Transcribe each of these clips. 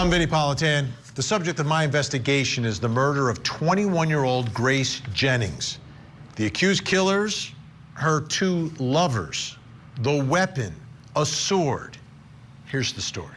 I'm Vinnie Politan. The subject of my investigation is the murder of 21-year-old Grace Jennings. The accused killers, her two lovers. The weapon, a sword. Here's the story.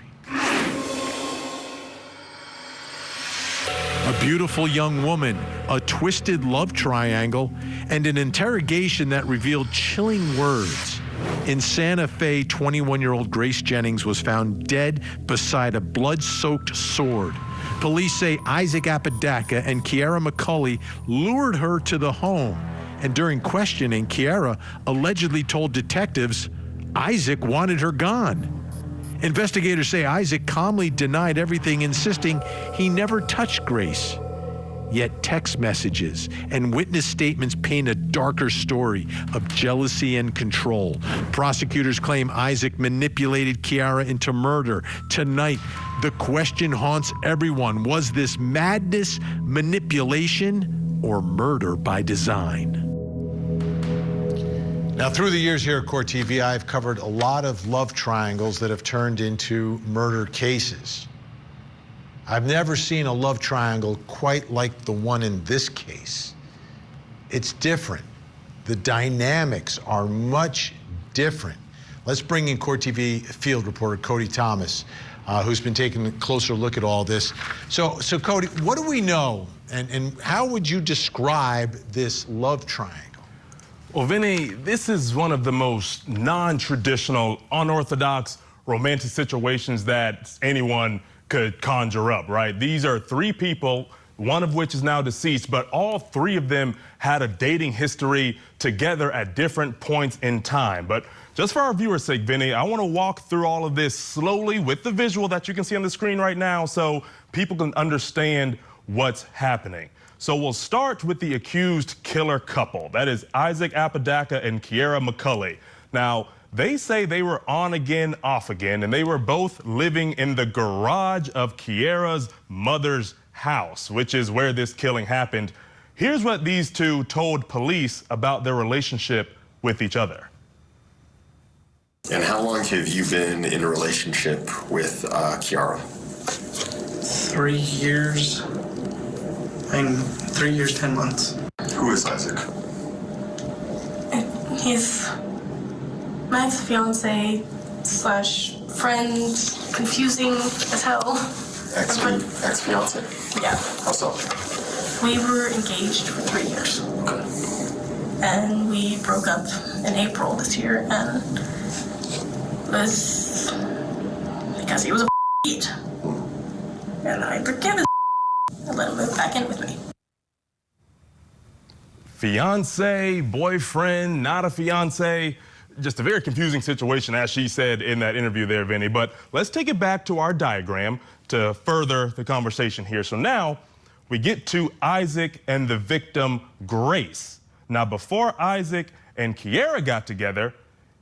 A beautiful young woman, a twisted love triangle, and an interrogation that revealed chilling words. In Santa Fe, 21-year-old Grace Jennings was found dead beside a blood-soaked sword. Police say Isaac Apodaca and Kiara McCulley lured her to the home. And during questioning, Kiara allegedly told detectives Isaac wanted her gone. Investigators say Isaac calmly denied everything, insisting he never touched Grace. Yet text messages and witness statements paint a darker story of jealousy and control. Prosecutors claim Isaac manipulated Kiara into murder. Tonight, the question haunts everyone. Was this madness, manipulation, or murder by design? Now, through the years here at Court TV, I've covered a lot of love triangles that have turned into murder cases. I've never seen a love triangle quite like the one in this case. It's different. The dynamics are much different. Let's bring in Court TV field reporter Cody Thomas, who's been taking a closer look at all this. So Cody, what do we know, and how would you describe this love triangle? Well, Vinny, this is one of the most non-traditional, unorthodox romantic situations that anyone could conjure up, right? These are three people, one of which is now deceased, but all three of them had a dating history together at different points in time. But just for our viewers' sake, Vinny, I want to walk through all of this slowly with the visual that you can see on the screen right now so people can understand what's happening. So we'll start with the accused killer couple. That is Isaac Apodaca and Kiara McCulley. Now, they say they were on again, off again, and they were both living in the garage of Kiara's mother's house, which is where this killing happened. Here's what these two told police about their relationship with each other. And how long have you been in a relationship with Kiara? 3 years. 3 years, 10 months. Who is Isaac? He's my ex-fiance / friend, confusing as hell. Ex-fiance? Yeah. How so? We were engaged for 3 years. Okay. And we broke up in April this year, and it was because he was a beat. And I forgave his and let him move back in with me. Fiance, boyfriend, not a fiance. Just a very confusing situation, as she said in that interview there, Vinny. But let's take it back to our diagram to further the conversation here. So now we get to Isaac and the victim, Grace. Now, before Isaac and Kiara got together,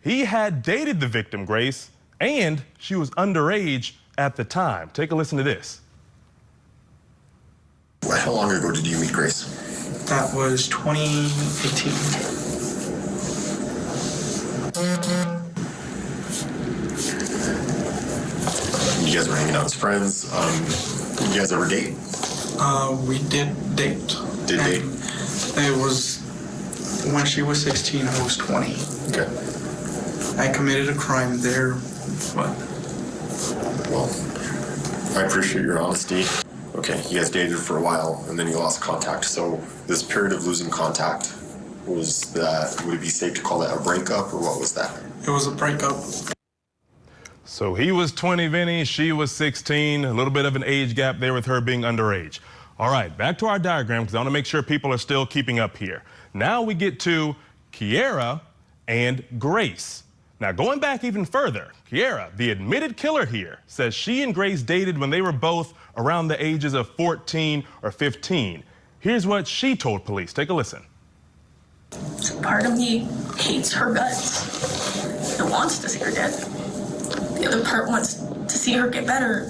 he had dated the victim, Grace, and she was underage at the time. Take a listen to this. How long ago did you meet Grace? That was 2018. You guys were hanging out as friends. You guys ever date? We did date. Did date? It was when she was 16, I was 20. Okay. I committed a crime there, but... Well, I appreciate your honesty. Okay, you guys dated for a while, and then you lost contact. So this period of losing contact, would it be safe to call that a breakup, or what was that? It was a breakup. So he was 20, Vinny, she was 16, a little bit of an age gap there with her being underage. All right, back to our diagram, because I want to make sure people are still keeping up here. Now we get to Kiara and Grace. Now, going back even further, Kiara, the admitted killer here, says she and Grace dated when they were both around the ages of 14 or 15. Here's what she told police. Take a listen. Part of me hates her guts. It wants to see her dead. The other part wants to see her get better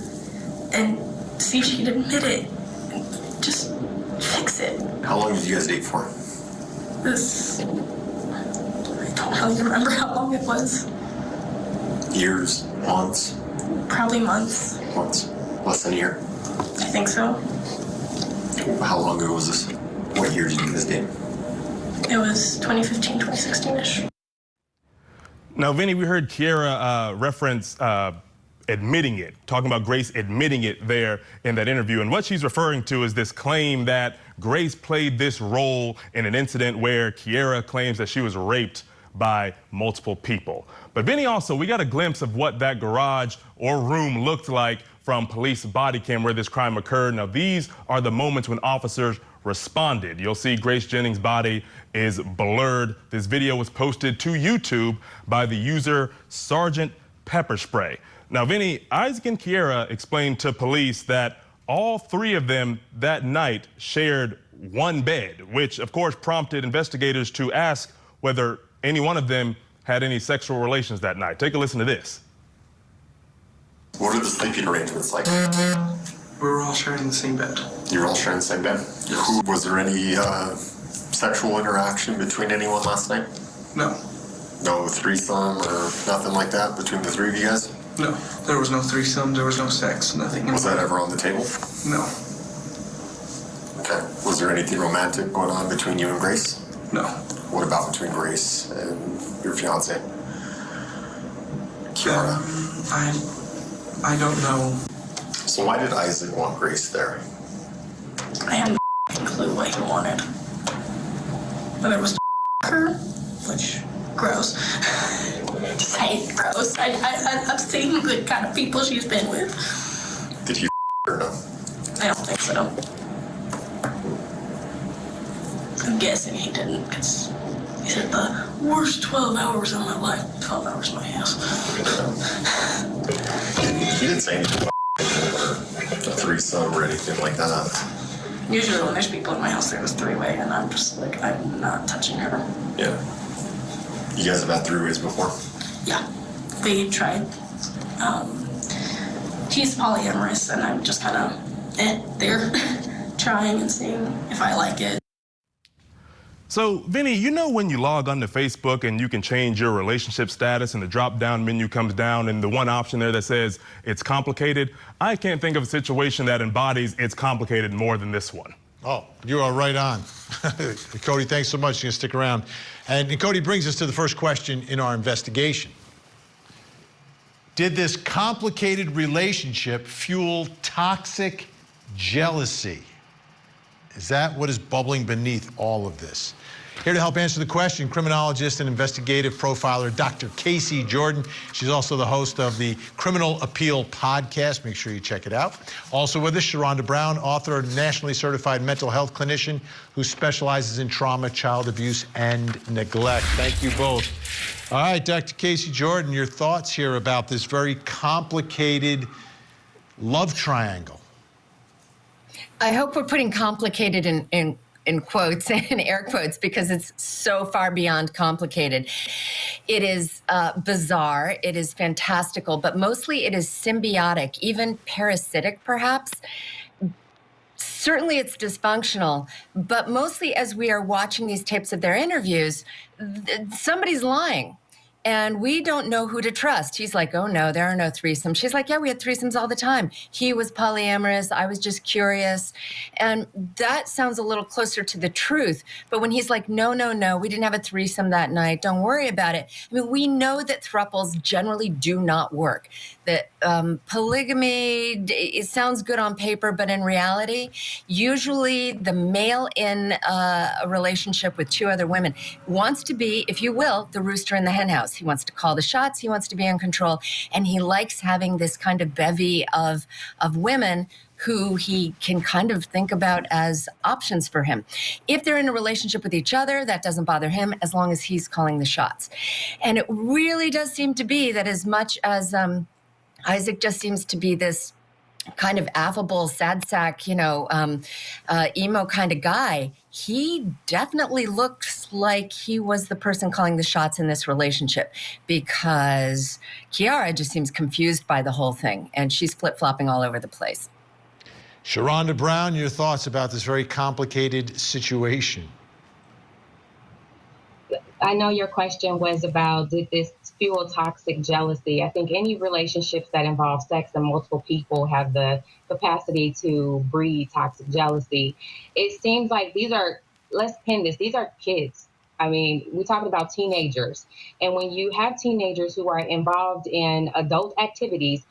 and see if she can admit it and just fix it. How long did you guys date for? I don't really remember how long it was. Years? Months? Probably months. Months. Less than a year? I think so. How long ago was this? What year did you guys date? It was 2015, 2016-ish. Now, Vinnie, we heard Kiara reference admitting it, talking about Grace admitting it there in that interview. And what she's referring to is this claim that Grace played this role in an incident where Kiara claims that she was raped by multiple people. But Vinnie, also, we got a glimpse of what that garage or room looked like from police body cam where this crime occurred. Now, these are the moments when officers responded. You'll see Grace Jennings' body is blurred. This video was posted to YouTube by the user Sergeant Pepper Spray. Now, Vinnie, Isaac and Kiara explained to police that all three of them that night shared one bed, which of course prompted investigators to ask whether any one of them had any sexual relations that night. Take a listen to this. What are the sleeping arrangements like? We were all sharing the same bed. You were all sharing the same bed? Yes. Was there any sexual interaction between anyone last night? No. No threesome or nothing like that between the three of you guys? No. There was no threesome, there was no sex, nothing. Was that ever on the table? No. Okay. Was there anything romantic going on between you and Grace? No. What about between Grace and your fiance, Kiara? I don't know. So why did Isaac want Grace there? I had no clue what he wanted. Whether it was her, which, gross. Just hate gross. I've seen the kind of people she's been with. Did he or no? I don't think so. I'm guessing he didn't, because he said the worst 12 hours of my life. 12 hours in my house. He didn't say anything about a threesome or anything like that. Usually when there's people in my house, there was three-way, and I'm just like, I'm not touching her. Yeah. You guys have had three-ways before? Yeah, we tried. He's polyamorous, and I'm just kind of there trying and seeing if I like it. So, Vinnie, you know when you log onto Facebook and you can change your relationship status and the drop-down menu comes down and the one option there that says it's complicated? I can't think of a situation that embodies it's complicated more than this one. Oh, you are right on. Cody, thanks so much. You're going to stick around. And Cody brings us to the first question in our investigation. Did this complicated relationship fuel toxic jealousy? Is that what is bubbling beneath all of this? Here to help answer the question, criminologist and investigative profiler Dr. Casey Jordan. She's also the host of the Criminal Appeal podcast. Make sure you check it out. Also with us, Sharonda Brown, author and nationally certified mental health clinician who specializes in trauma, child abuse, and neglect. Thank you both. All right, Dr. Casey Jordan, your thoughts here about this very complicated love triangle. I hope we're putting complicated in quotes, in air quotes, because it's so far beyond complicated. It is bizarre, it is fantastical, but mostly it is symbiotic, even parasitic perhaps. Certainly it's dysfunctional, but mostly as we are watching these tapes of their interviews, somebody's lying. And we don't know who to trust. He's like, oh no, there are no threesomes. She's like, yeah, we had threesomes all the time. He was polyamorous, I was just curious. And that sounds a little closer to the truth. But when he's like, no, we didn't have a threesome that night, don't worry about it. I mean, we know that thruples generally do not work. That polygamy, it sounds good on paper, but in reality, usually the male in a relationship with two other women wants to be, if you will, the rooster in the hen house. He wants to call the shots, he wants to be in control, and he likes having this kind of bevy of women who he can kind of think about as options for him. If they're in a relationship with each other, that doesn't bother him as long as he's calling the shots. And it really does seem to be that as much as Isaac just seems to be this kind of affable, sad sack, emo kind of guy, he definitely looks like he was the person calling the shots in this relationship, because Kiara just seems confused by the whole thing, and she's flip-flopping all over the place. Sharonda Brown, your thoughts about this very complicated situation? I know your question was about, did this fuel toxic jealousy? I think any relationships that involve sex and multiple people have the capacity to breed toxic jealousy. It seems like let's pin this, these are kids. I mean, we're talking about teenagers. And when you have teenagers who are involved in adult activities,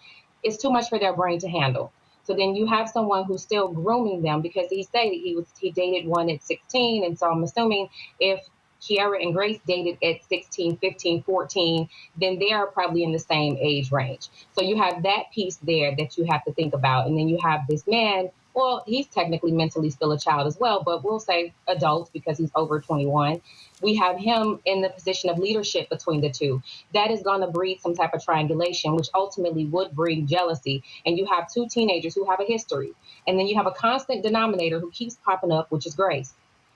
it's too much for their brain to handle. So then you have someone who's still grooming them, because he said he dated one at 16. And so I'm assuming if Kiara and Grace dated at 16, 15, 14, then they are probably in the same age range. So you have that piece there that you have to think about. And then you have this man, well, he's technically mentally still a child as well, but we'll say adult because he's over 21. We have him in the position of leadership between the two. That is going to breed some type of triangulation, which ultimately would breed jealousy. And you have two teenagers who have a history. And then you have a constant denominator who keeps popping up, which is Grace.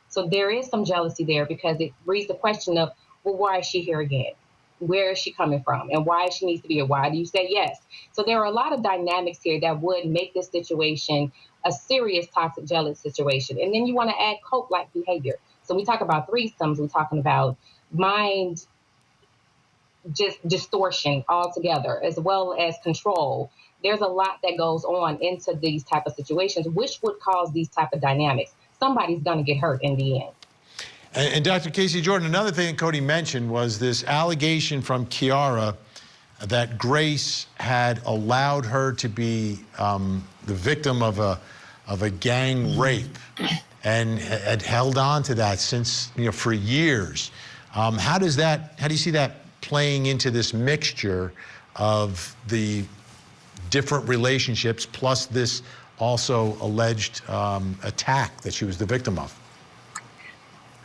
So there is some jealousy there, because it breeds the question of, well, why is she here again? Where is she coming from? And why she needs to be here? Why do you say yes? So there are a lot of dynamics here that would make this situation a serious toxic jealous situation. And then you want to add cult-like behavior. So we talk about threesomes, we're talking about mind just distortion altogether, as well as control. There's a lot that goes on into these type of situations, which would cause these type of dynamics. Somebody's going to get hurt in the end. And Dr. Casey Jordan, another thing that Cody mentioned was this allegation from Kiara that Grace had allowed her to be the victim of a gang rape and had held on to that since, for years. How do you see that playing into this mixture of the different relationships plus this also alleged attack that she was the victim of?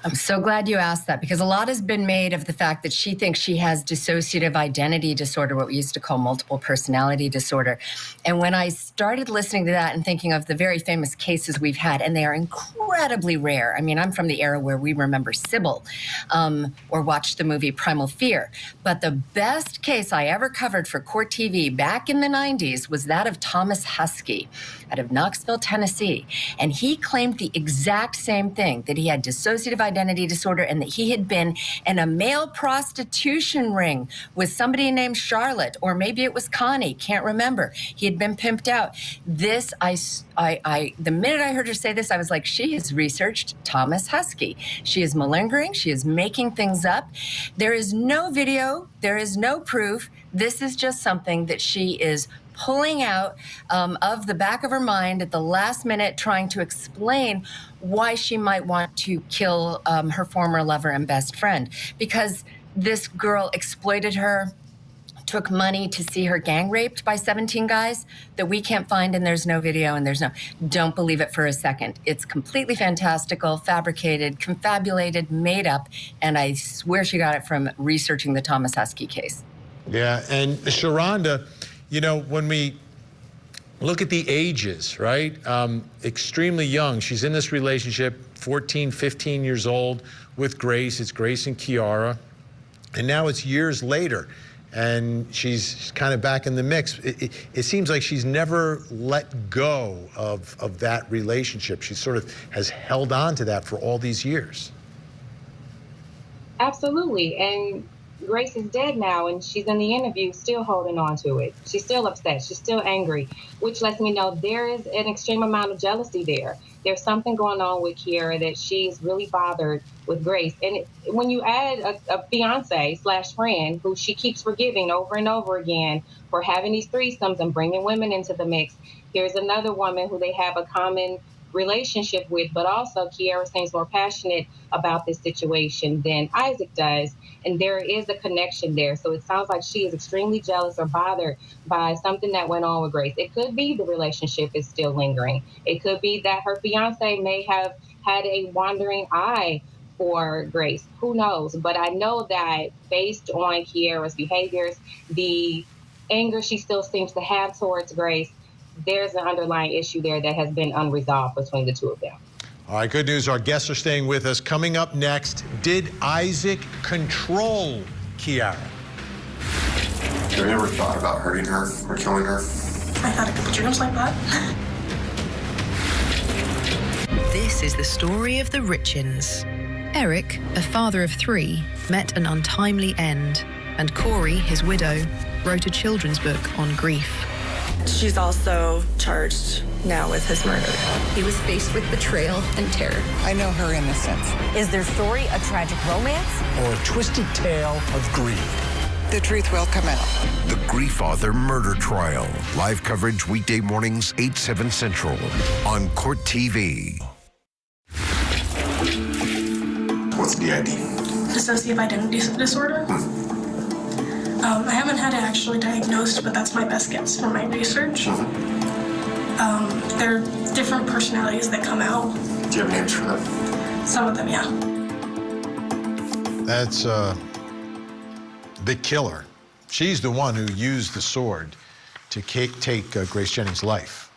I'm so glad you asked that, because a lot has been made of the fact that she thinks she has dissociative identity disorder, what we used to call multiple personality disorder. And when I started listening to that and thinking of the very famous cases we've had, and they are incredibly rare. I mean, I'm from the era where we remember Sybil or watched the movie Primal Fear. But the best case I ever covered for Court TV back in the 90s was that of Thomas Husky out of Knoxville, Tennessee. And he claimed the exact same thing, that he had dissociative identity disorder and that he had been in a male prostitution ring with somebody named Charlotte, or maybe it was Connie, can't remember. He had been pimped out. This, the minute I heard her say this, I was like, she has researched Thomas Husky. She is malingering. She is making things up. There is no video. There is no proof. This is just something that she is pulling out of the back of her mind at the last minute, trying to explain why she might want to kill her former lover and best friend. Because this girl exploited her, took money to see her gang raped by 17 guys that we can't find, and there's no video, and don't believe it for a second. It's completely fantastical, fabricated, confabulated, made up, and I swear she got it from researching the Thomas Husky case. Yeah, and Sharonda, when we look at the ages, right? Extremely young. She's in this relationship, 14, 15 years old with Grace. It's Grace and Kiara. And now it's years later, and she's kind of back in the mix. It seems like she's never let go of that relationship. She sort of has held on to that for all these years. Absolutely. And Grace is dead now, and she's in the interview still holding on to it. She's still upset. She's still angry, which lets me know there is an extreme amount of jealousy there. There's something going on with Kiara that she's really bothered with Grace. And when you add a fiance/friend who she keeps forgiving over and over again for having these threesomes and bringing women into the mix, here's another woman who they have a common relationship with, but also Kiara seems more passionate about this situation than Isaac does, and there is a connection there. So it sounds like she is extremely jealous or bothered by something that went on with Grace. It could be the relationship is still lingering. It could be that her fiance may have had a wandering eye for Grace. Who knows? But I know that based on Kiara's behaviors, the anger she still seems to have towards Grace, there's an underlying issue there that has been unresolved between the two of them. All right, good news. Our guests are staying with us. Coming up next, did Isaac control Kiara? Have you ever thought about hurting her or killing her? I've had a couple dreams like that. This is the story of the Richins. Eric, a father of 3, met an untimely end, and Corey, his widow, wrote a children's book on grief. She's also charged now with his murder. He was faced with betrayal and terror. I know her innocence. Is their story a tragic romance? Or a twisted tale of grief? The truth will come out. The Grief Author Murder Trial. Live coverage weekday mornings, 8, 7 Central on Court TV. What's DID? Dissociative identity disorder. I haven't had it actually diagnosed, but that's my best guess from my research. There are different personalities that come out. Do you have names for them? Some of them, yeah. That's the killer. She's the one who used the sword to take Grace Jennings' life.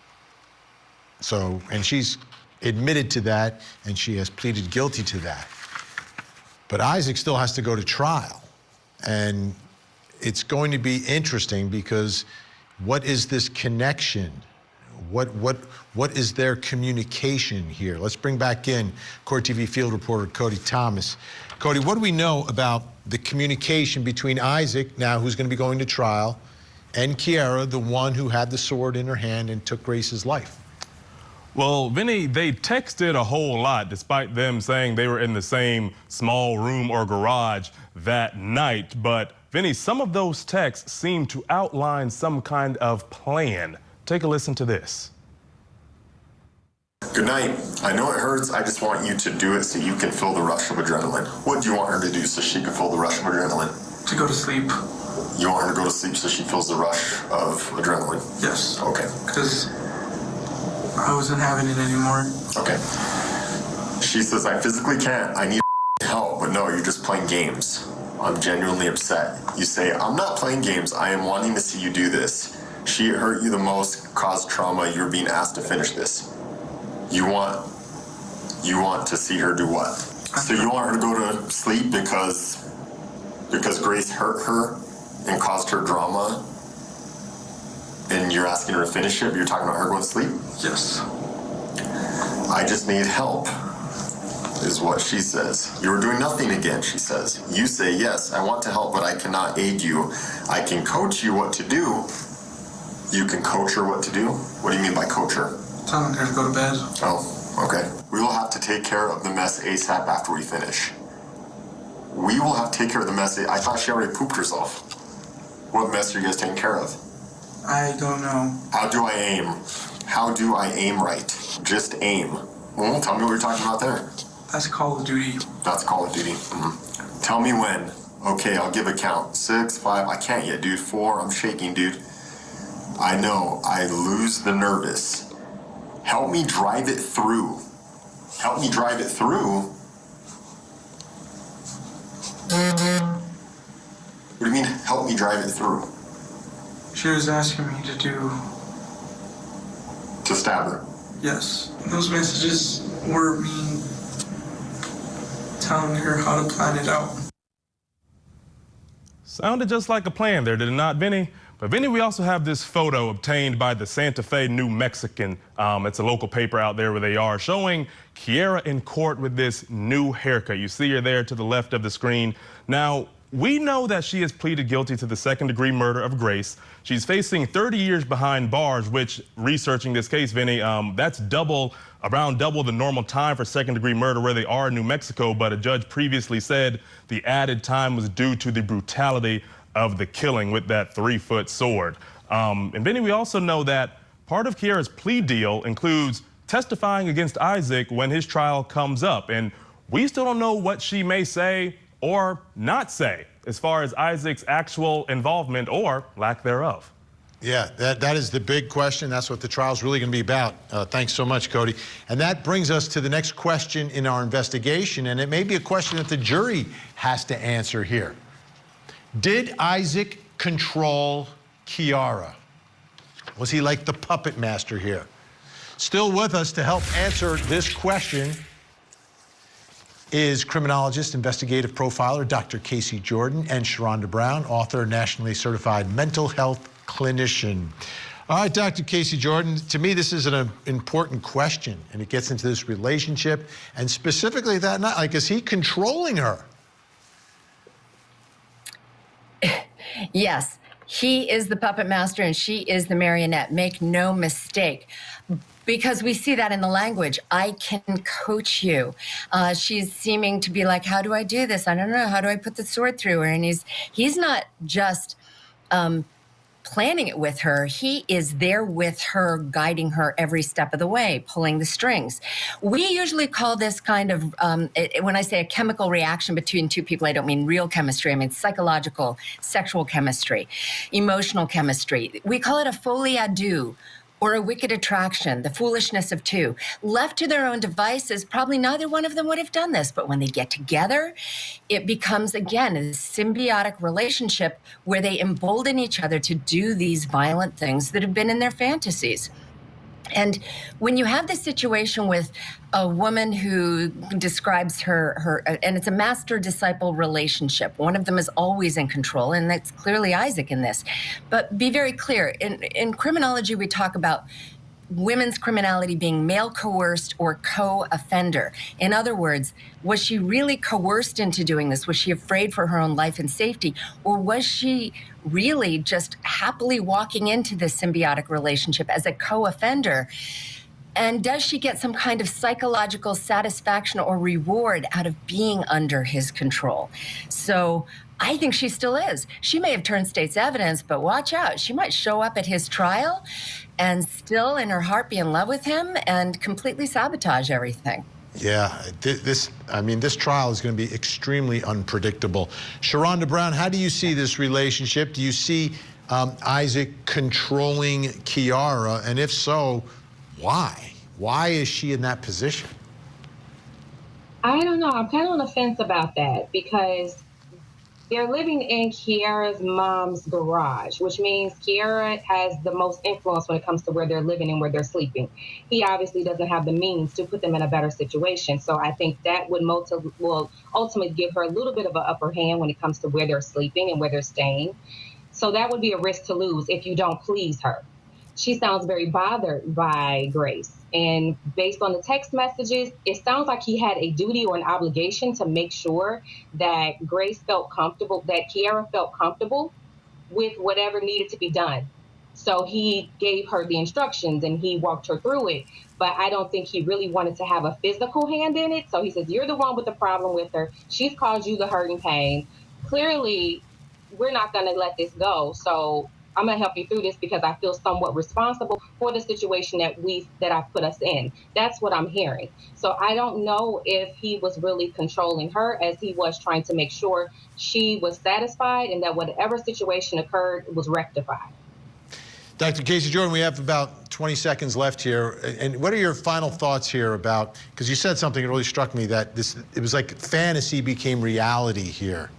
So, and she's admitted to that, and she has pleaded guilty to that. But Isaac still has to go to trial. And it's going to be interesting because what is this connection? What is their communication here? Let's bring back in Court TV field reporter Cody Thomas. Cody, what do we know about the communication between Isaac, now who's going to be going to trial, and Kiara, the one who had the sword in her hand and took Grace's life? Well, Vinny, they texted a whole lot, despite them saying they were in the same small room or garage that night. But Vinny, some of those texts seem to outline some kind of plan. Take a listen to this. Good night. I know it hurts. I just want you to do it so you can feel the rush of adrenaline. What do you want her to do so she can feel the rush of adrenaline? To go to sleep. You want her to go to sleep so she feels the rush of adrenaline? Yes. Okay. Because I wasn't having it anymore. Okay. She says, I physically can't. I need help. But no, you're just playing games. I'm genuinely upset. You say, I'm not playing games. I am wanting to see you do this. She hurt you the most, caused trauma. You're being asked to finish this. You want to see her do what? So you want her to go to sleep because Grace hurt her and caused her drama, and you're asking her to finish it, but you're talking about her going to sleep? Yes. I just need help, is what she says. You were doing nothing again, she says. You say, yes, I want to help, but I cannot aid you. I can coach you what to do. You can coach her what to do? What do you mean by coach her? Telling her to go to bed. Oh, okay. We will have to take care of the mess ASAP after we finish. We will have to take care of the mess. I thought she already pooped herself. What mess are you guys taking care of? I don't know. How do I aim? How do I aim right? Just aim. Well, tell me what you're talking about there. That's Call of Duty. That's Call of Duty. Mm-hmm. Tell me when. Okay, I'll give a count. 6, 5, I can't yet, dude. 4, I'm shaking, dude. I know, I lose the nervous. Help me drive it through. Help me drive it through? What do you mean, help me drive it through? She was asking me to do... To stab her? Yes. Those messages were me telling her how to plan it out. Sounded just like a plan there, did it not, Vinny? But Vinny, we also have this photo obtained by the Santa Fe New Mexican. It's a local paper out there where they are, showing Kiara in court with this new haircut. You see her there to the left of the screen. Now, we know that she has pleaded guilty to the second-degree murder of Grace. She's facing 30 years behind bars, which, researching this case, Vinny, that's around double the normal time for second-degree murder where they are in New Mexico. But a judge previously said the added time was due to the brutality of the killing with that 3-foot sword. And Vinny, we also know that part of Kiara's plea deal includes testifying against Isaac when his trial comes up. And we still don't know what she may say or not say as far as Isaac's actual involvement or lack thereof. Yeah, that is the big question. That's what the trial's really going to be about. Thanks so much, Cody. And that brings us to the next question in our investigation, and it may be a question that the jury has to answer here. Did Isaac control Kiara? Was he like the puppet master here? Still with us to help answer this question is criminologist, investigative profiler, Dr. Casey Jordan, and Sharonda Brown, author, nationally certified mental health clinician. All right, Dr. Casey Jordan, to me, this is an important question, and it gets into this relationship, and specifically that night, like, is he controlling her? Yes, he is the puppet master and she is the marionette. Make no mistake. Because we see that in the language. I can coach you. She's seeming to be like, how do I do this? I don't know. How do I put the sword through her? And he's not just planning it with her. He is there with her, guiding her every step of the way, pulling the strings. We usually call this kind of, when I say a chemical reaction between two people, I don't mean real chemistry. I mean psychological, sexual chemistry, emotional chemistry. We call it a folie à deux, or a wicked attraction, the foolishness of two. Left to their own devices, probably neither one of them would have done this, but when they get together, it becomes, again, a symbiotic relationship where they embolden each other to do these violent things that have been in their fantasies. And when you have this situation with a woman who describes her, and it's a master-disciple relationship. One of them is always in control, and that's clearly Isaac in this. But be very clear, in criminology, we talk about women's criminality being male coerced or co-offender. In other words, was she really coerced into doing this? Was she afraid for her own life and safety? Or was she really just happily walking into this symbiotic relationship as a co-offender? And does she get some kind of psychological satisfaction or reward out of being under his control? So I think she still is. She may have turned state's evidence, but watch out. She might show up at his trial and still in her heart be in love with him and completely sabotage everything. Yeah, this trial is going to be extremely unpredictable. Sharonda Brown, how do you see this relationship? Do you see Isaac controlling Kiara? And if so, why? Why is she in that position? I don't know. I'm kind of on the fence about that because they're living in Kiara's mom's garage, which means Kiara has the most influence when it comes to where they're living and where they're sleeping. He obviously doesn't have the means to put them in a better situation. So I think that will ultimately give her a little bit of an upper hand when it comes to where they're sleeping and where they're staying. So that would be a risk to lose if you don't please her. She sounds very bothered by Grace. And based on the text messages, it sounds like he had a duty or an obligation to make sure that Grace felt comfortable, that Kiara felt comfortable with whatever needed to be done. So he gave her the instructions and he walked her through it. But I don't think he really wanted to have a physical hand in it. So he says, you're the one with the problem with her. She's caused you the hurt and pain. Clearly, we're not going to let this go. So I'm going to help you through this because I feel somewhat responsible for the situation that I've put us in. That's what I'm hearing. So I don't know if he was really controlling her as he was trying to make sure she was satisfied and that whatever situation occurred was rectified. Dr. Casey Jordan, we have about 20 seconds left here. And what are your final thoughts here about, because you said something that really struck me, that it was like fantasy became reality here.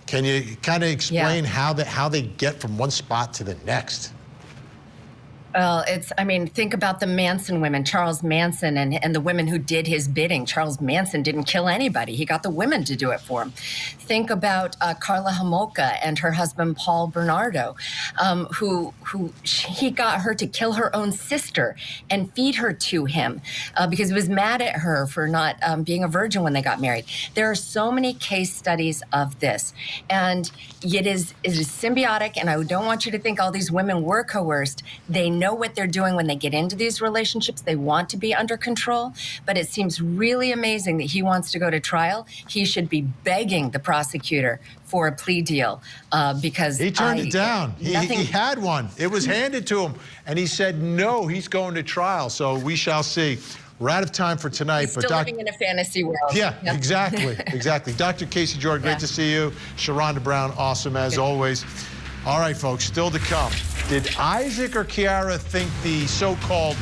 Can you kind of explain how they get from one spot to the next? Well, think about the Manson women, Charles Manson and the women who did his bidding. Charles Manson didn't kill anybody. He got the women to do it for him. Think about Karla Homolka and her husband, Paul Bernardo, who he got her to kill her own sister and feed her to him because he was mad at her for not being a virgin when they got married. There are so many case studies of this. And it is symbiotic, and I don't want you to think all these women were coerced. They know what they're doing when they get into these relationships. They want to be under control, but it seems really amazing that he wants to go to trial. He should be begging the prosecutor for a plea deal because he turned it down. He had one. It was handed to him, and he said no, he's going to trial. So we shall see. We're out of time for tonight. He's still living in a fantasy world. Yeah, exactly, exactly. Dr. Casey Jordan, great to see you. Sharonda Brown, awesome as always. All right, folks, still to come. Did Isaac or Kiara think the so-called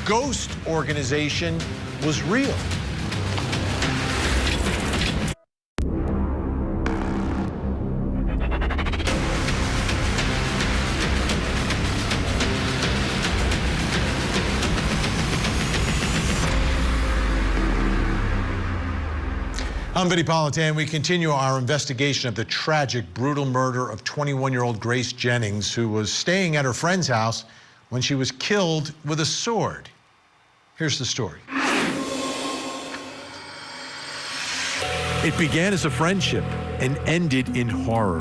ghost organization was real? I'm Vinnie Politan. We continue our investigation of the tragic, brutal murder of 21-year-old Grace Jennings, who was staying at her friend's house when she was killed with a sword. Here's the story. It began as a friendship and ended in horror.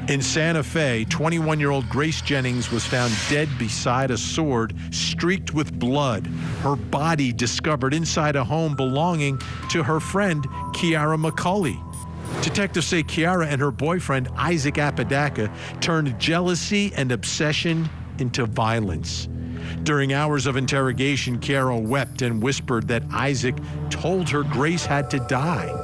In Santa Fe, 21-year-old Grace Jennings was found dead beside a sword streaked with blood, her body discovered inside a home belonging to her friend, Kiara McCulley. Detectives say Kiara and her boyfriend, Isaac Apodaca, turned jealousy and obsession into violence. During hours of interrogation, Kiara wept and whispered that Isaac told her Grace had to die.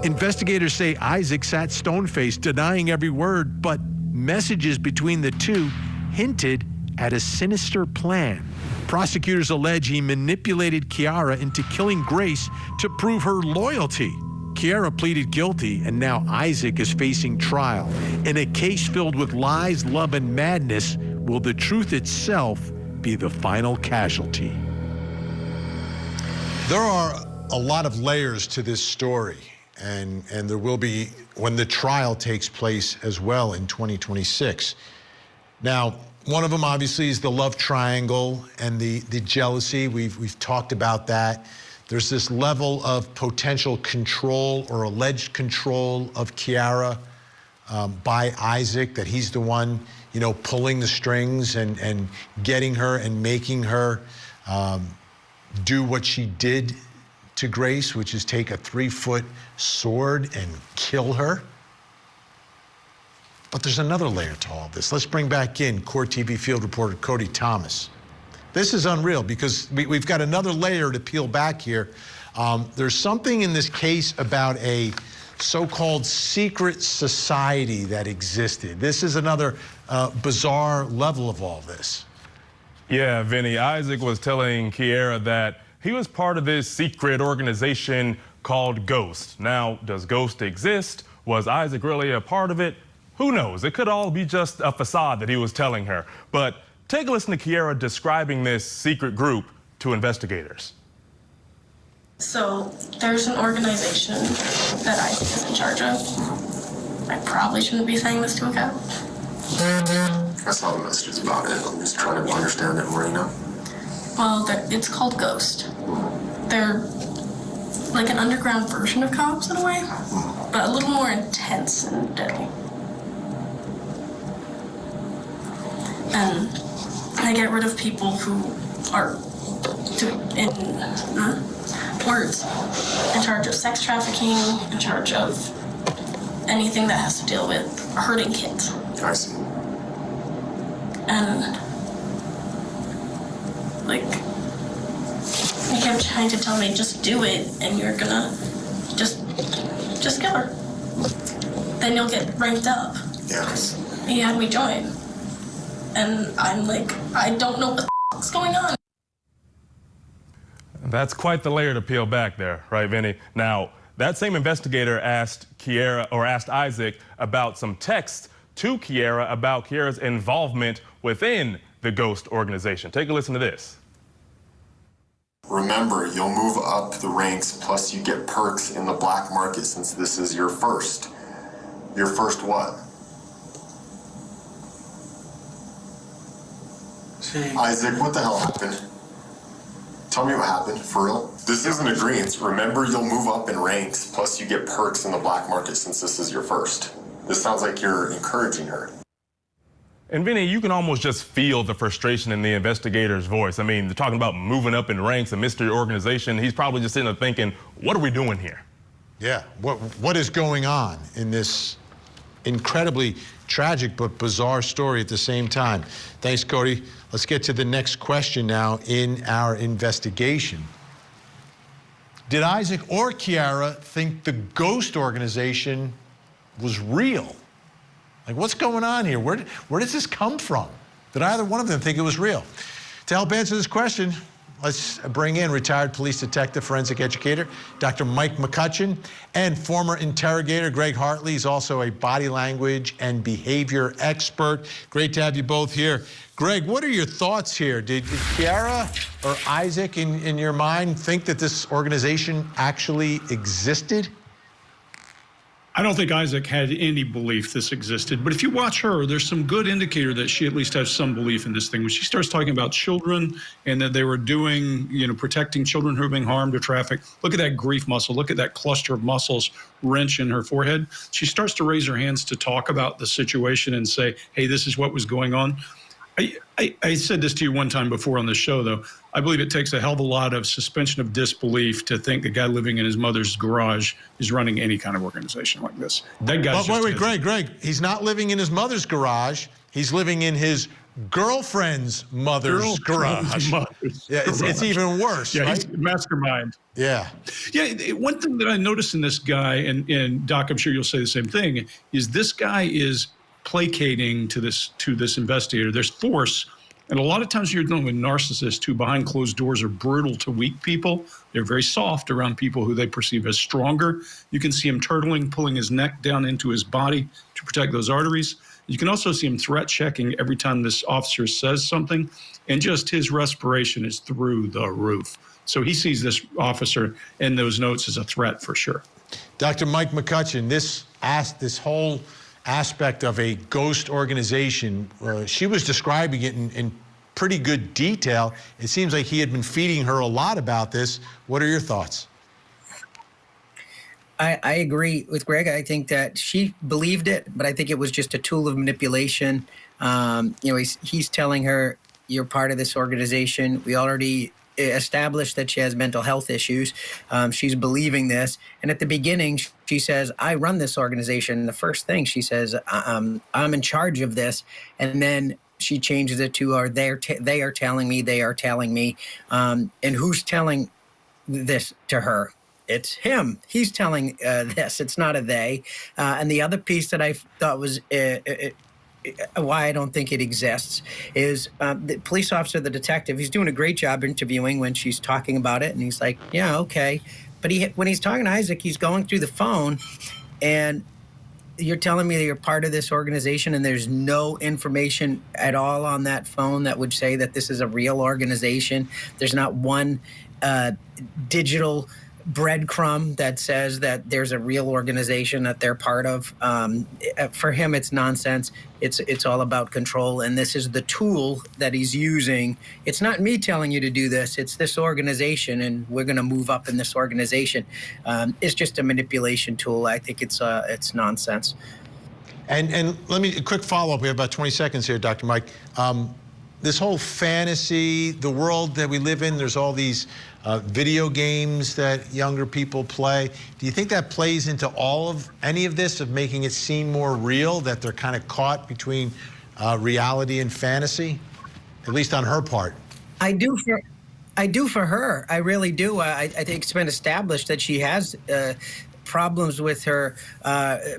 Investigators say Isaac sat stone-faced, denying every word, but messages between the two hinted at a sinister plan. Prosecutors allege he manipulated Kiara into killing Grace to prove her loyalty. Kiara pleaded guilty, and now Isaac is facing trial. In a case filled with lies, love, and madness, will the truth itself be the final casualty? There are a lot of layers to this story. And there will be when the trial takes place as well in 2026. Now, one of them obviously is the love triangle and the jealousy. We've talked about that. There's this level of potential control or alleged control of Kiara by Isaac, that he's the one, pulling the strings and getting her and making her do what she did to Grace, which is take a 3-foot sword and kill her. But there's another layer to all this. Let's bring back in Court TV field reporter Cody Thomas. This is unreal because we've got another layer to peel back here. There's something in this case about a so-called secret society that existed. This is another bizarre level of all this. Yeah, Vinny, Isaac was telling Kiara that he was part of this secret organization called Ghost. Now, does Ghost exist? Was Isaac really a part of it? Who knows? It could all be just a facade that he was telling her. But take a listen to Kiara describing this secret group to investigators. So there's an organization that Isaac is in charge of. I probably shouldn't be saying this to a cop. That's not the message is about it. I'm just trying to understand it more, Well, it's called Ghost. They're like an underground version of cops in a way, but a little more intense and deadly. And they get rid of people who are, words, in charge of sex trafficking, in charge of anything that has to deal with hurting kids. I see. And he kept trying to tell me, just do it, and you're gonna just kill her. Then you'll get ranked up. Yes. He had me join. And I'm like, I don't know what the f***'s going on. That's quite the layer to peel back there, right, Vinny? Now, that same investigator asked Isaac about some texts to Kiara about Kiara's involvement within the Ghost organization. Take a listen to this. Remember, you'll move up the ranks, plus you get perks in the black market since this is your first. Your first what? Isaac, what the hell happened? Tell me what happened, for real. This is an agreement. Remember, you'll move up in ranks, plus you get perks in the black market since this is your first. This sounds like you're encouraging her. And Vinny, you can almost just feel the frustration in the investigator's voice. I mean, they're talking about moving up in ranks, a mystery organization. He's probably just sitting there thinking, what are we doing here? Yeah, what is going on in this incredibly tragic but bizarre story at the same time? Thanks, Cody. Let's get to the next question now in our investigation. Did Isaac or Kiara think the Ghost organization was real? Like, what's going on here? Where does this come from? Did either one of them think it was real? To help answer this question, let's bring in retired police detective, forensic educator, Dr. Mike McCutcheon, and former interrogator Greg Hartley. He's also a body language and behavior expert. Great to have you both here. Greg, what are your thoughts here? Did Kiara or Isaac, in your mind, think that this organization actually existed? I don't think Isaac had any belief this existed, but if you watch her, there's some good indicator that she at least has some belief in this thing. When she starts talking about children and that they were doing, protecting children who are being harmed or trafficked, look at that grief muscle, look at that cluster of muscles wrench in her forehead. She starts to raise her hands to talk about the situation and say, hey, this is what was going on. I said this to you one time before on the show, though. I believe it takes a hell of a lot of suspension of disbelief to think the guy living in his mother's garage is running any kind of organization like this. That guy's wait, Greg. He's not living in his mother's garage. He's living in his girlfriend's mother's garage. Yeah, it's even worse, yeah, right? He's mastermind. Yeah. Yeah, one thing that I noticed in this guy, and Doc, I'm sure you'll say the same thing, is this guy is placating to this investigator. There's force, and a lot of times you're dealing with narcissists who behind closed doors are brutal to weak people. They're very soft around people who they perceive as stronger. You can see him turtling, pulling his neck down into his body to protect those arteries. You can also see him threat checking every time this officer says something, and just his respiration is through the roof. So he sees this officer and those notes as a threat for sure. Dr. Mike McCutcheon, this whole aspect of a ghost organization, she was describing it in pretty good detail. It seems like he had been feeding her a lot about this. What are your thoughts? I agree with Greg. I think that she believed it, but I think it was just a tool of manipulation. He's telling her, you're part of this organization. We already established that she has mental health issues. She's believing this. And at the beginning, she says, I run this organization. The first thing she says, I'm in charge of this. And then she changes it to, they are telling me. And who's telling this to her? It's him. He's telling this. It's not a they. And the other piece that I thought was why I don't think it exists is the police officer, the detective, he's doing a great job interviewing when she's talking about it. And he's like, yeah, okay. But when he's talking to Isaac, he's going through the phone and you're telling me that you're part of this organization and there's no information at all on that phone that would say that this is a real organization. There's not one digital breadcrumb that says that there's a real organization that they're part of. For him, it's nonsense. It's all about control, and this is the tool that he's using. It's not me telling you to do this. It's this organization, and we're going to move up in this organization. It's just a manipulation tool. I think it's nonsense. And let me, a quick follow-up. We have about 20 seconds here, Dr. Mike. This whole fantasy, the world that we live in, there's all these video games that younger people play. Do you think that plays into any of this, of making it seem more real, that they're kind of caught between reality and fantasy, at least on her part? I do for her. I really do. I think it's been established that she has problems with her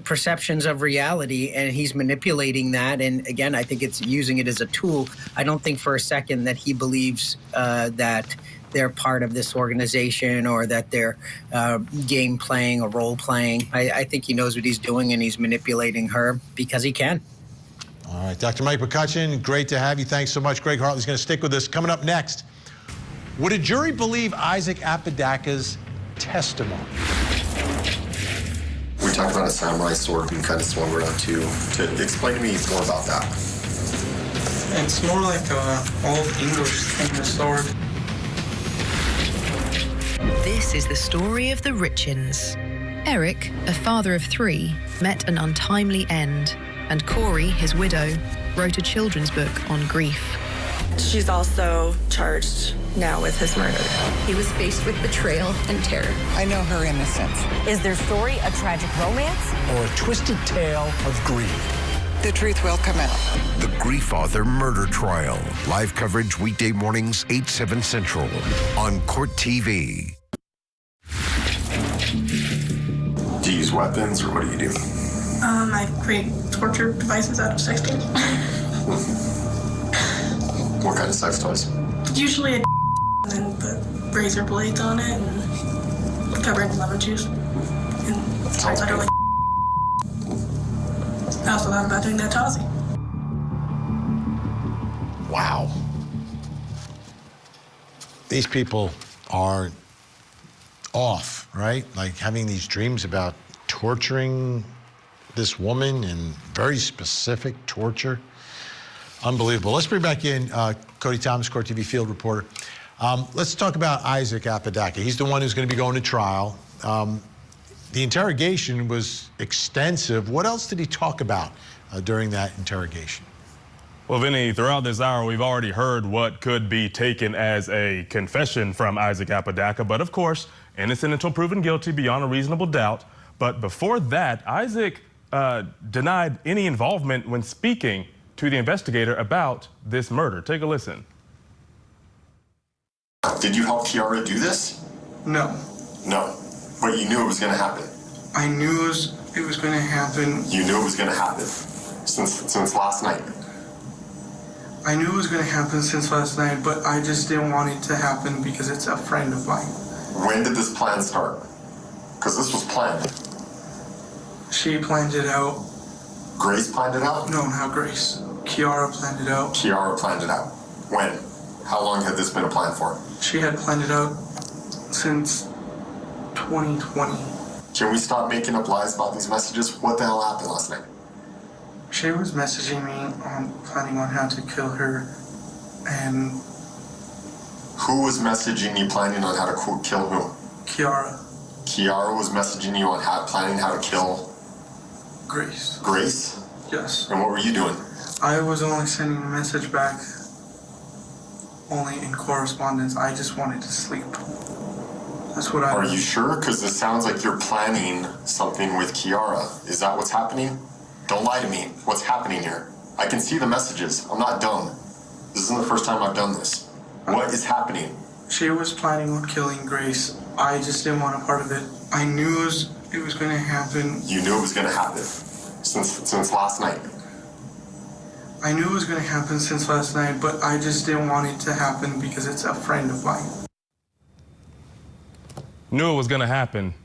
perceptions of reality, and he's manipulating that. And again, I think it's using it as a tool. I don't think for a second that he believes that they're part of this organization or that they're game playing or role playing. I think he knows what he's doing, and he's manipulating her because he can. All right, Dr. Mike McCutcheon, great to have you. Thanks so much. Greg Hartley's going to stick with us. Coming up next, would a jury believe Isaac Apodaca's testimony? We talked about a samurai sword being kind of swung around too. To explain to me more about that. It's more like an old English stainless sword. This is the story of the Richins. Eric, a father of 3, met an untimely end, and Corey, his widow, wrote a children's book on grief. She's also charged now with his murder. He was faced with betrayal and terror. I know her innocence. Is their story a tragic romance? Or a twisted tale of greed? The truth will come out. The Grief Author Murder Trial. Live coverage weekday mornings, 8, 7 Central on Court TV. Do you use weapons, or what do you do? I create torture devices out of sex toys. What kind of sex toys? Usually a and then put razor blades on it and cover it in lemon juice. And Sounds I good. also thought about doing that to Ozzy. Wow. These people are off, right? Like having these dreams about torturing this woman in very specific torture. Unbelievable. Let's bring back in Cody Thomas, Court TV field reporter. Let's talk about Isaac Apodaca. He's the one who's going to be going to trial. The interrogation was extensive. What else did he talk about during that interrogation? Well, Vinny, throughout this hour, we've already heard what could be taken as a confession from Isaac Apodaca, but of course, innocent until proven guilty beyond a reasonable doubt. But before that, Isaac denied any involvement when speaking to the investigator about this murder. Take a listen. Did you help Kiara do this? No. No. But you knew it was going to happen. I knew it was going to happen. You knew it was going to happen since last night. I knew it was going to happen since last night, but I just didn't want it to happen because it's a friend of mine. When did this plan start? Because this was planned. She planned it out. Grace planned it out? No, not Grace. Kiara planned it out. Kiara planned it out. When? How long had this been a plan for? She had planned it out since 2020. Can we stop making up lies about these messages? What the hell happened last night? She was messaging me on planning on how to kill her, and... Who was messaging you planning on how to kill who? Kiara. Kiara was messaging you on planning how to kill... Grace. Grace? Yes. And what were you doing? I was only sending a message back, only in correspondence. I just wanted to sleep. That's what I... Are you sure? Because it sounds like you're planning something with Kiara. Is that what's happening? Don't lie to me. What's happening here? I can see the messages. I'm not dumb. This isn't the first time I've done this. What is happening? She was planning on killing Grace. I just didn't want a part of it. I knew it was going to happen. You knew it was going to happen since last night. I knew it was going to happen since last night, but I just didn't want it to happen because it's a friend of mine. Knew it was going to happen,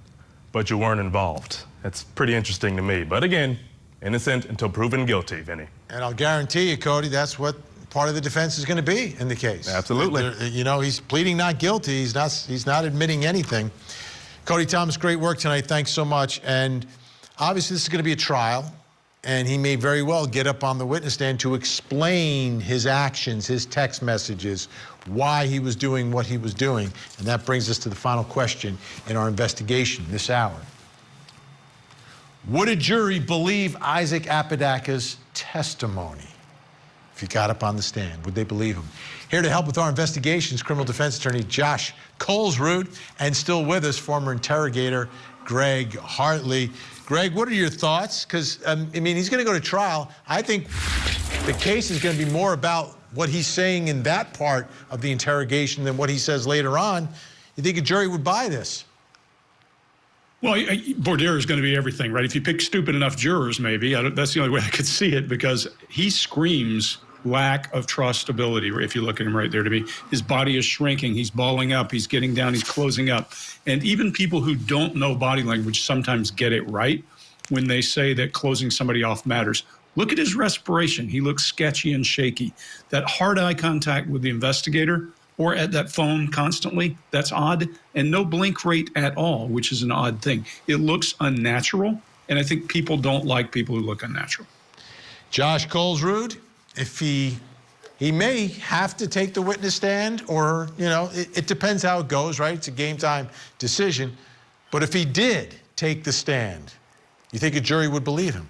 but you weren't involved. That's pretty interesting to me. But again, innocent until proven guilty, Vinny. And I'll guarantee you, Cody, that's what part of the defense is going to be in the case. Absolutely. You know, he's pleading not guilty. He's not admitting anything. Cody Thomas, great work tonight. Thanks so much. And obviously, this is going to be a trial, and he may very well get up on the witness stand to explain his actions, his text messages, why he was doing what he was doing. And that brings us to the final question in our investigation this hour. Would a jury believe Isaac Apodaca's testimony if he got up on the stand? Would they believe him? Here to help with our investigations, criminal defense attorney Josh Colesrud, and still with us, former interrogator Greg Hartley. Greg, what are your thoughts? Because, I mean, he's going to go to trial. I think the case is going to be more about what he's saying in that part of the interrogation than what he says later on. You think a jury would buy this? Well, voir dire is going to be everything, right? If you pick stupid enough jurors, maybe. That's the only way I could see it, because he screams lack of trustability, if you look at him right there to me. His body is shrinking. He's balling up. He's getting down. He's closing up. And even people who don't know body language sometimes get it right when they say that closing somebody off matters. Look at his respiration. He looks sketchy and shaky. That hard eye contact with the investigator or at that phone constantly, that's odd. And no blink rate at all, which is an odd thing. It looks unnatural, and I think people don't like people who look unnatural. Josh Colesrud, if he may have to take the witness stand, or, you know, it depends how it goes, right? It's a game time decision. But if he did take the stand, you think a jury would believe him?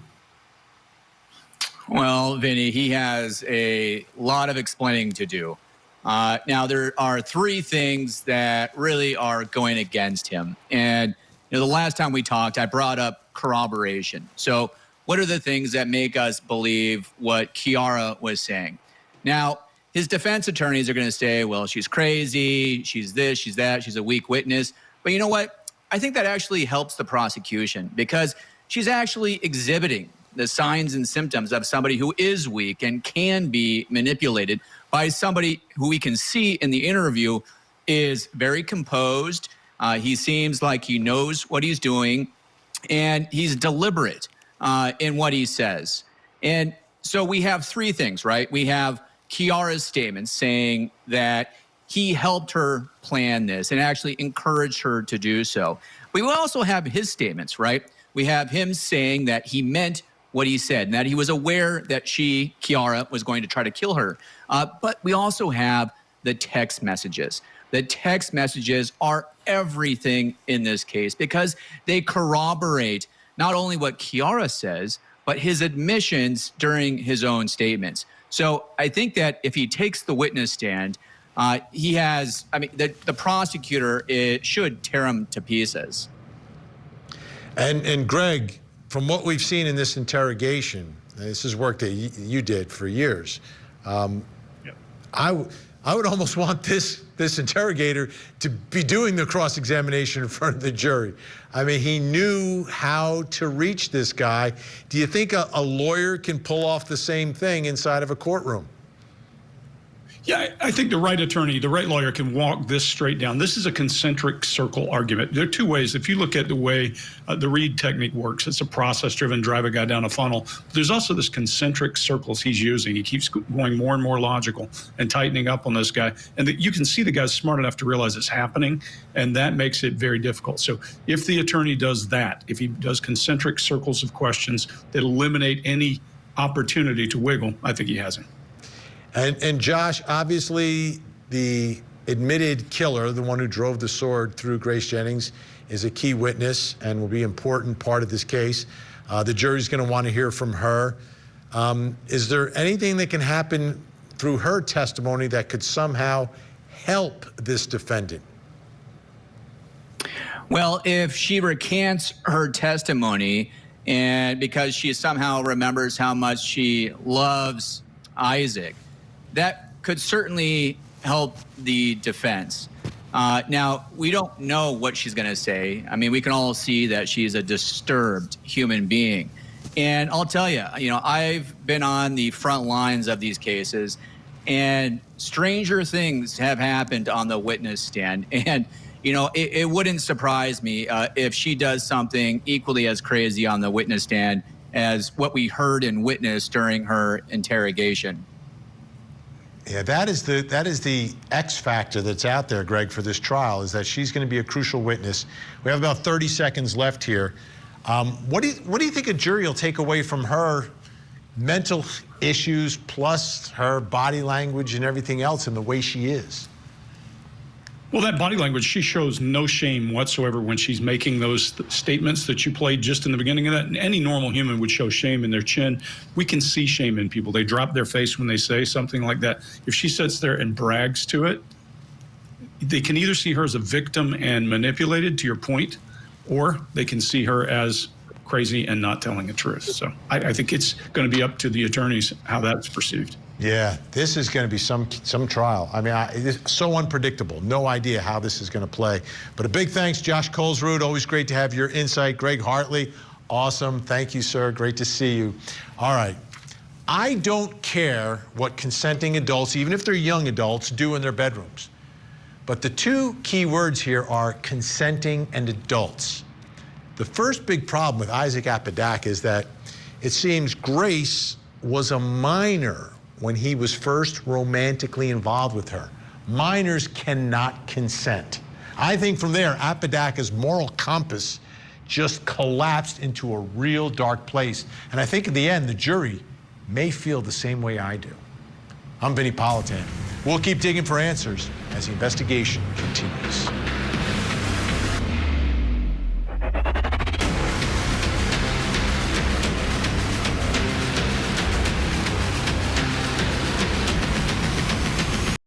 Well, Vinny, he has a lot of explaining to do. Now, there are three things that really are going against him. And, you know, the last time we talked, I brought up corroboration. So what are the things that make us believe what Kiara was saying? Now, his defense attorneys are going to say, well, she's crazy, she's this, she's that, she's a weak witness. But you know what? I think that actually helps the prosecution, because she's actually exhibiting the signs and symptoms of somebody who is weak and can be manipulated by somebody who we can see in the interview is very composed. He seems like he knows what he's doing, and he's deliberate in what he says. And so we have three things, right? We have Kiara's statements saying that he helped her plan this and actually encouraged her to do so. We will also have his statements, right? we have him saying that he meant what he said and that he was aware that Kiara, was going to try to kill her. But we also have the text messages. The text messages are everything in this case because they corroborate not only what Kiara says, but his admissions during his own statements. So I think that if he takes the witness stand, the prosecutor should tear him to pieces. And Greg, from what we've seen in this interrogation, this is work that you did for years. I would almost want this interrogator to be doing the cross-examination in front of the jury. I mean, he knew how to reach this guy. Do you think a lawyer can pull off the same thing inside of a courtroom? Yeah, I think the right attorney, the right lawyer can walk this straight down. This is a concentric circle argument. There are two ways. If you look at the way the Reed technique works, it's a process-driven, drive a guy down a funnel. There's also this concentric circles he's using. He keeps going more and more logical and tightening up on this guy. And you can see the guy's smart enough to realize it's happening, and that makes it very difficult. So if the attorney does that, if he does concentric circles of questions that eliminate any opportunity to wiggle, I think he has him. And Josh, obviously the admitted killer, the one who drove the sword through Grace Jennings, is a key witness and will be an important part of this case. The jury's going to want to hear from her. Is there anything that can happen through her testimony that could somehow help this defendant? Well, if she recants her testimony, and because she somehow remembers how much she loves Isaac, that could certainly help the defense. Now, we don't know what she's going to say. I mean, we can all see that she's a disturbed human being. And I'll tell you, I've been on the front lines of these cases, and stranger things have happened on the witness stand. And, it wouldn't surprise me if she does something equally as crazy on the witness stand as what we heard and witnessed during her interrogation. Yeah, that is the X factor that's out there, Greg, for this trial, is that she's going to be a crucial witness. We have about 30 seconds left here. What do you think a jury will take away from her mental issues plus her body language and everything else and the way she is? Well, that body language, she shows no shame whatsoever when she's making those statements that you played just in the beginning of that. And any normal human would show shame in their chin. We can see shame in people. They drop their face when they say something like that. If she sits there and brags to it, they can either see her as a victim and manipulated, to your point, or they can see her as crazy and not telling the truth. So I think it's going to be up to the attorneys how that's perceived. Yeah, this is going to be some trial. I mean, it's so unpredictable. No idea how this is going to play. But a big thanks, Josh Colesrud. Always great to have your insight. Greg Hartley, awesome. Thank you, sir. Great to see you. All right. I don't care what consenting adults, even if they're young adults, do in their bedrooms. But the two key words here are consenting and adults. The first big problem with Isaac Apodaca is that it seems Grace was a minor when he was first romantically involved with her. Minors cannot consent. I think from there, Apodaca's moral compass just collapsed into a real dark place. And I think in the end, the jury may feel the same way I do. I'm Vinnie Politan. We'll keep digging for answers as the investigation continues.